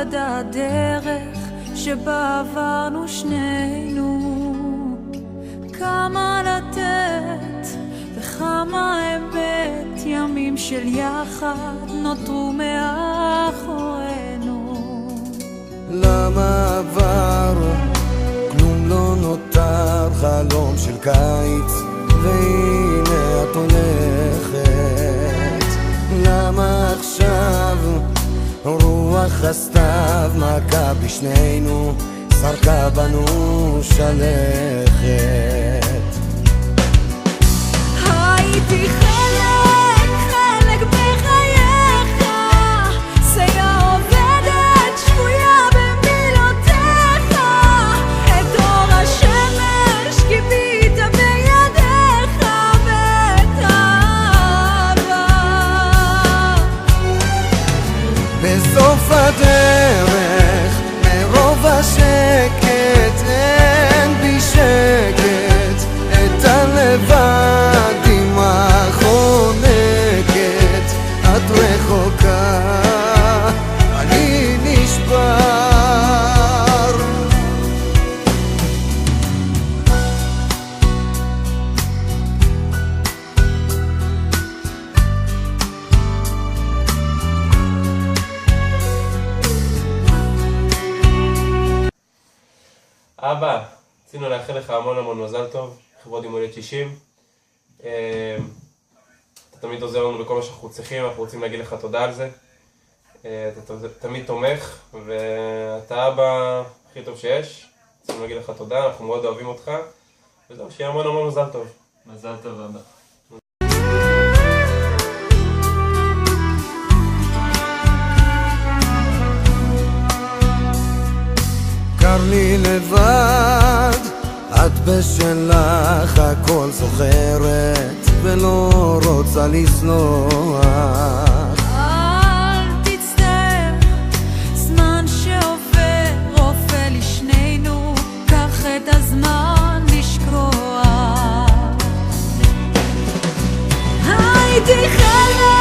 ידע דרך שבה עברנו שנינו, כמה לתת וכמה אמת, ימים של יחד נותרו מאחורינו. למה עבר כלום לא נותר, חלום של קיץ והנה את הולכת. למה עכשיו רוח הסתיו מכה בשנינו, זרקה בנו שלכת. הייתי חלק בחייך, סייע עובדת שבויה במילותיך, את אור השמש גיבית בידיך ואת האהבה. בסוף הדרך מרוב השקט אין בי שקט, את הלבד דמעה חונקת, את רחוקה אני נשבר. אבא, רצינו לאחל לך המון מזל טוב, לכבוד יום הולדת 60. אתה תמיד עוזר לנו בכל מה שאנחנו צריכים, אנחנו רוצים להגיד לך תודה על זה. אתה תמיד תומך, ואתה האבא הכי טוב שיש. רוצים להגיד לך תודה, אנחנו מאוד אוהבים אותך, וזהו, שיהיה המון מזל טוב. מזל טוב אבא. קר לי לבד, את בשלך הכל זוכרת ולא רוצה לסלוח. אל תצטער, זמן שעובר רופא לשנינו, קח את הזמן לשכוח. הייתי חלק